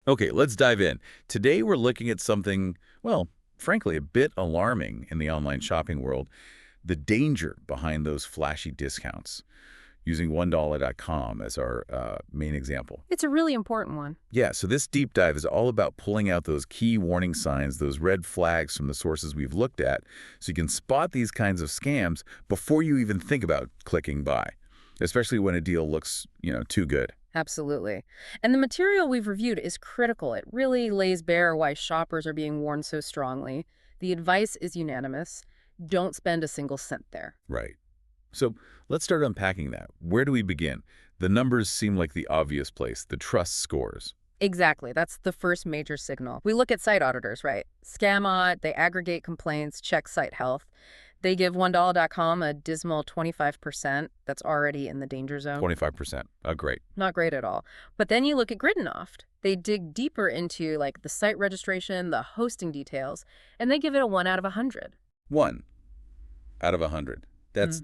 Okay, let's dive in. Today we're looking at something, well, frankly, a bit alarming in the online shopping world, the danger behind those flashy discounts, using Wondolla.com as our main example. It's a really important one. Yeah, so this deep dive is all about pulling out those key warning signs, those red flags from the sources we've looked at, so you can spot these kinds of scams before you even think about clicking buy, especially when a deal looks, too good. Absolutely. And the material we've reviewed is critical. It really lays bare why shoppers are being warned so strongly. The advice is unanimous. Don't spend a single cent there. Right. So let's start unpacking that. Where do we begin? The numbers seem like the obvious place, the trust scores. Exactly. That's the first major signal. We look at site auditors, right? Scamot, they aggregate complaints, check site health. They give Wondolla.com a dismal 25%. That's already in the danger zone. 25%. Great. Not great at all. But then you look at Gridnoft. They dig deeper into like the site registration, the hosting details, and they give it a 1 out of 100. 1 out of 100. That's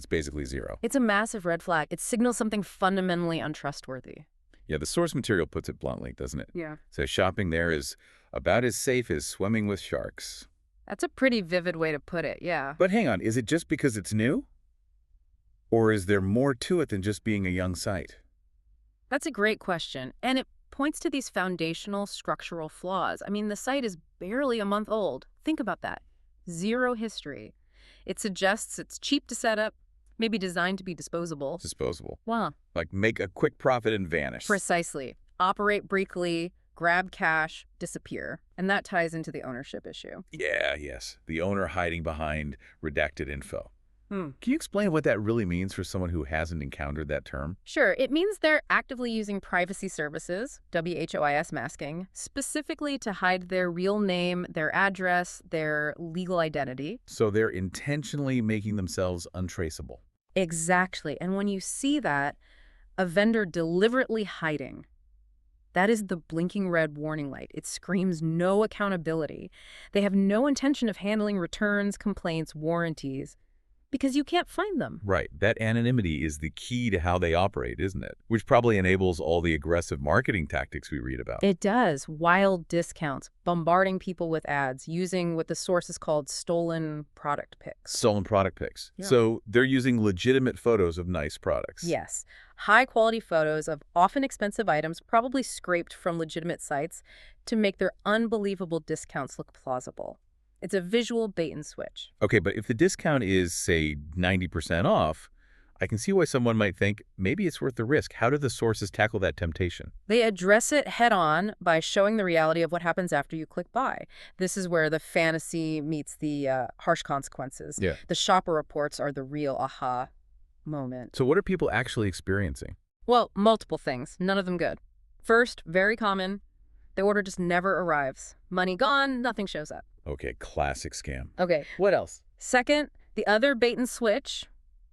basically zero. It's a massive red flag. It signals something fundamentally untrustworthy. Yeah, the source material puts it bluntly, doesn't it? Yeah. So shopping there is about as safe as swimming with sharks. That's a pretty vivid way to put it, yeah. But hang on, is it just because it's new? Or is there more to it than just being a young site? That's a great question. And it points to these foundational structural flaws. I mean, the site is barely a month old. Think about that. Zero history. It suggests it's cheap to set up, maybe designed to be disposable. Disposable. Wow. Like make a quick profit and vanish. Precisely. Operate briefly, grab cash, disappear. And that ties into the ownership issue. Yeah, yes. The owner hiding behind redacted info. Hmm. Can you explain what that really means for someone who hasn't encountered that term? Sure, it means they're actively using privacy services, WHOIS masking, specifically to hide their real name, their address, their legal identity. So they're intentionally making themselves untraceable. Exactly. And when you see that, a vendor deliberately hiding, that is the blinking red warning light. It screams no accountability. They have no intention of handling returns, complaints, warranties, because you can't find them. Right. That anonymity is the key to how they operate, isn't it? Which probably enables all the aggressive marketing tactics we read about. It does. Wild discounts, bombarding people with ads, using what the source is called stolen product pics. Stolen product pics. Yeah. So they're using legitimate photos of nice products. Yes. High-quality photos of often expensive items, probably scraped from legitimate sites, to make their unbelievable discounts look plausible. It's a visual bait and switch. Okay, but if the discount is, say, 90% off, I can see why someone might think maybe it's worth the risk. How do the sources tackle that temptation? They address it head-on by showing the reality of what happens after you click buy. This is where the fantasy meets the harsh consequences. Yeah. The shopper reports are the real aha moment. So what are people actually experiencing? Well, multiple things, none of them good. First, very common, the order just never arrives. Money gone, nothing shows up. Okay, classic scam. Okay. What else? Second, the other bait and switch.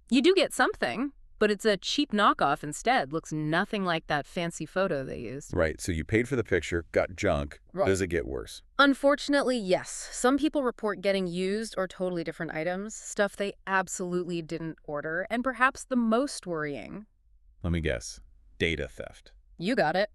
You do get something, but it's a cheap knockoff instead. Looks nothing like that fancy photo they used. Right, so you paid for the picture, got junk. Right. Does it get worse? Unfortunately, yes. Some people report getting used or totally different items, stuff they absolutely didn't order, and perhaps the most worrying. Let me guess. Data theft. You got it.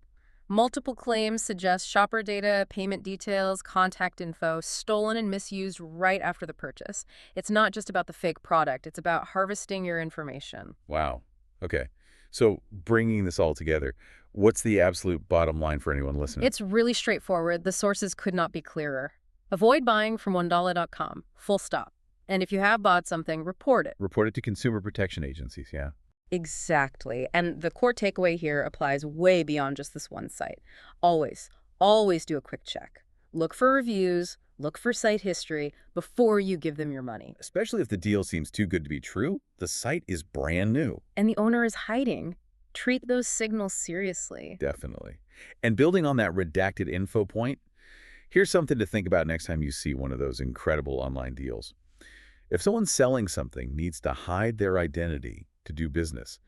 Multiple claims suggest shopper data, payment details, contact info stolen and misused right after the purchase. It's not just about the fake product. It's about harvesting your information. Wow. Okay. So bringing this all together, what's the absolute bottom line for anyone listening? It's really straightforward. The sources could not be clearer. Avoid buying from Wondolla.com. Full stop. And if you have bought something, report it. Report it to consumer protection agencies, yeah. Exactly. And the core takeaway here applies way beyond just this one site. Always, always do a quick check. Look for reviews, look for site history before you give them your money. Especially if the deal seems too good to be true, the site is brand new. And the owner is hiding. Treat those signals seriously. Definitely. And building on that redacted info point, here's something to think about next time you see one of those incredible online deals. If someone selling something needs to hide their identity to do business,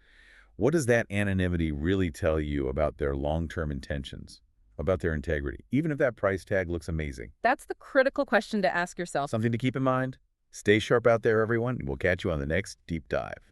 what does that anonymity really tell you about their long-term intentions, about their integrity, even if that price tag looks amazing? That's the critical question to ask yourself. Something to keep in mind. Stay sharp out there, everyone. We'll catch you on the next Deep Dive.